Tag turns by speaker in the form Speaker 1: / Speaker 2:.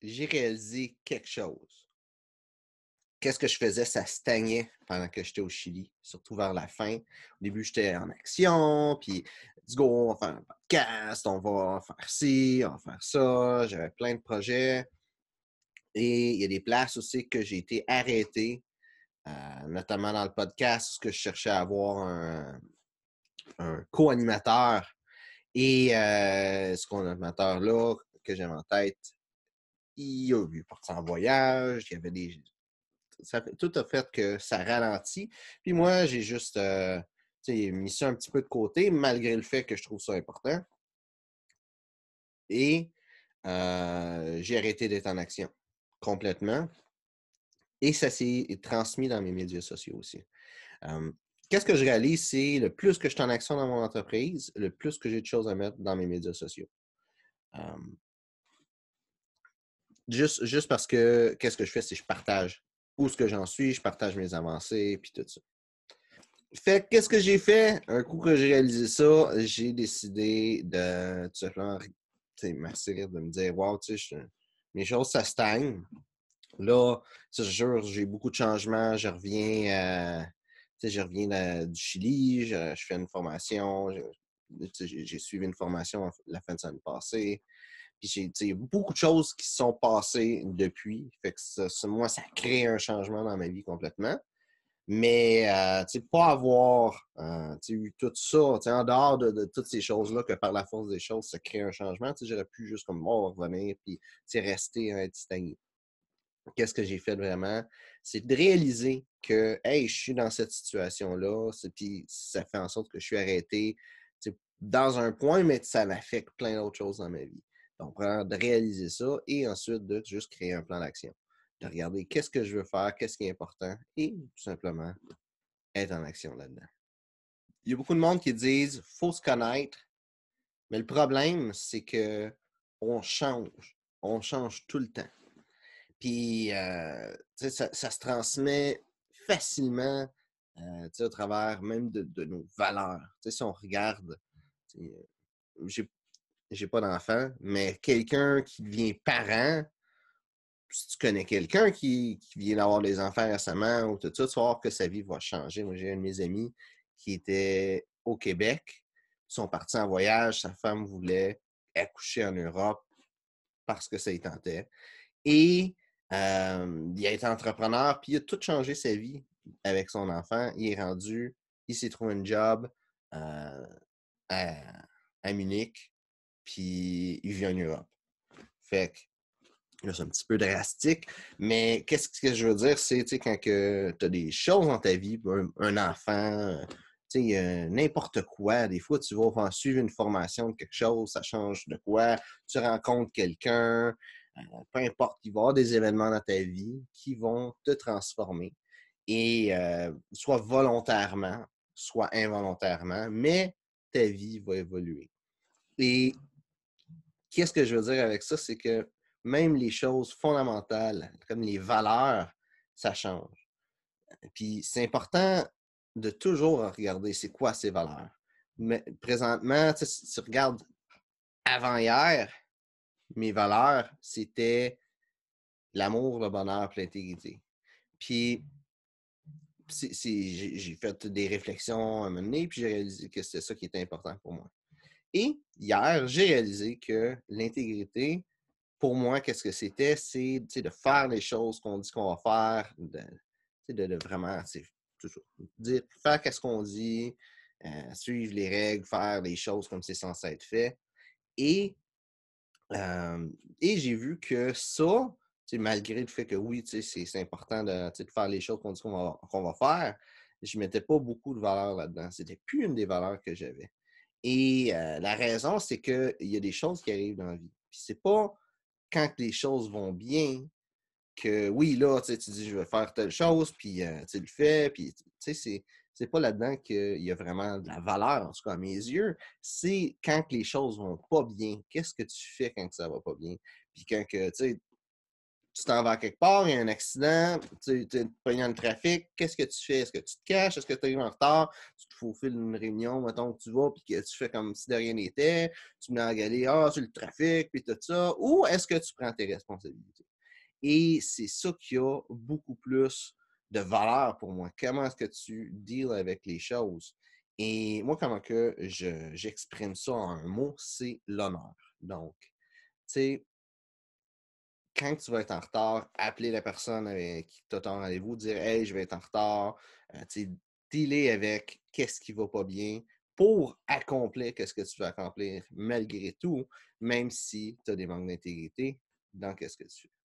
Speaker 1: j'ai réalisé quelque chose. Qu'est-ce que je faisais? Ça stagnait pendant que j'étais au Chili, surtout vers la fin. Au début, j'étais en action, puis let's go, on va faire un podcast, on va faire ci, on va faire ça. J'avais plein de projets. Et il y a des places aussi que j'ai été arrêté, notamment dans le podcast, parce que je cherchais à avoir un co-animateur. Et ce co-animateur-là que j'avais en tête, il a vu partir en voyage, il y avait des. Tout a fait que ça ralentit. Puis moi, j'ai juste mis ça un petit peu de côté, malgré le fait que je trouve ça important. Et j'ai arrêté d'être en action complètement. Et ça s'est transmis dans mes médias sociaux aussi. Euh, Qu'est-ce que je réalise, c'est le plus que je suis en action dans mon entreprise, le plus que j'ai de choses à mettre dans mes médias sociaux. Euh, juste parce que qu'est-ce que je fais, c'est que je partage où ce que j'en suis, je partage mes avancées, puis tout ça. Fait qu'est-ce que j'ai fait? Un coup que j'ai réalisé ça, j'ai décidé de tout simplement m'assurer de me dire wow, tu sais, mes choses, ça stagne. Là, ça, je jure, j'ai beaucoup de changements. Je reviens du Chili, je fais une formation. J'ai suivi une formation la fin de semaine passée. Puis il y a beaucoup de choses qui se sont passées depuis. Fait que moi, ça crée un changement dans ma vie complètement. Mais pas avoir eu tout ça, en dehors de toutes ces choses-là, que par la force des choses, ça crée un changement, j'aurais pu juste comme revenir puis rester être stagné. Qu'est-ce que j'ai fait vraiment? C'est de réaliser que hey, je suis dans cette situation-là, puis ça fait en sorte que je suis arrêté dans un point, mais ça m'affecte plein d'autres choses dans ma vie. Donc, vraiment, de réaliser ça et ensuite de juste créer un plan d'action. De regarder qu'est-ce que je veux faire, qu'est-ce qui est important et tout simplement être en action là-dedans. Il y a beaucoup de monde qui disent faut se connaître, mais le problème, c'est que on change. On change tout le temps. Puis, ça se transmet facilement au travers même de nos valeurs. Si on regarde, j'ai, j'ai pas d'enfant, mais quelqu'un qui devient parent, si tu connais quelqu'un qui vient d'avoir des enfants récemment ou tout ça, tu vas voir que sa vie va changer. Moi, j'ai un de mes amis qui était au Québec. Ils sont partis en voyage. Sa femme voulait accoucher en Europe parce que ça y tentait. Et il a été entrepreneur, puis il a tout changé sa vie avec son enfant. Il s'est trouvé un job à, à Munich, puis il vit en Europe. Fait que là, c'est un petit peu drastique, mais qu'est-ce que je veux dire, c'est quand tu as des choses dans ta vie, un enfant, n'importe quoi, des fois, tu vas suivre une formation de quelque chose, ça change de quoi, tu rencontres quelqu'un, peu importe, il va y avoir des événements dans ta vie qui vont te transformer, et soit volontairement, soit involontairement, mais ta vie va évoluer. Et qu'est-ce que je veux dire avec ça, c'est que même les choses fondamentales, comme les valeurs, ça change. Puis c'est important de toujours regarder c'est quoi ces valeurs. Mais présentement, si tu regardes avant hier, mes valeurs, c'était l'amour, le bonheur et l'intégrité. Puis j'ai fait des réflexions à un moment donné, puis j'ai réalisé que c'était ça qui était important pour moi. Et hier, j'ai réalisé que l'intégrité, pour moi, qu'est-ce que c'était? C'est de faire les choses qu'on dit qu'on va faire, de vraiment faire qu'est-ce qu'on dit, suivre les règles, faire les choses comme c'est censé être fait. Et, et j'ai vu que ça, malgré le fait que oui, c'est important de faire les choses qu'on dit qu'on va faire, je ne mettais pas beaucoup de valeur là-dedans. C'était plus une des valeurs que j'avais. Et la raison, c'est qu'il y a des choses qui arrivent dans la vie. Puis c'est pas quand les choses vont bien que oui, là, tu dis je vais faire telle chose, puis tu le fais, puis c'est pas là-dedans qu'il y a vraiment de la valeur, en tout cas à mes yeux. C'est quand les choses vont pas bien. Qu'est-ce que tu fais quand ça va pas bien? Puis quand que, tu tu t'en vas à quelque part, il y a un accident, tu es pogné dans le trafic, qu'est-ce que tu fais? Est-ce que tu te caches? Est-ce que tu arrives en retard? Tu te faufiles une réunion, mettons que tu vas, puis que tu fais comme si de rien n'était, tu mets en galer, sur le trafic, puis tout ça, ou est-ce que tu prends tes responsabilités? Et c'est ça qui a beaucoup plus de valeur pour moi. Comment est-ce que tu deals avec les choses? Et moi, comment que j'exprime ça en un mot, c'est l'honneur. Donc, tu sais, quand tu vas être en retard, appeler la personne avec qui tu as ton rendez-vous, dire Hey, je vais être en retard, tu sais, dealer avec qu'est-ce qui va pas bien pour accomplir qu'est-ce que tu veux accomplir malgré tout, même si tu as des manques d'intégrité dans qu'est-ce que tu fais.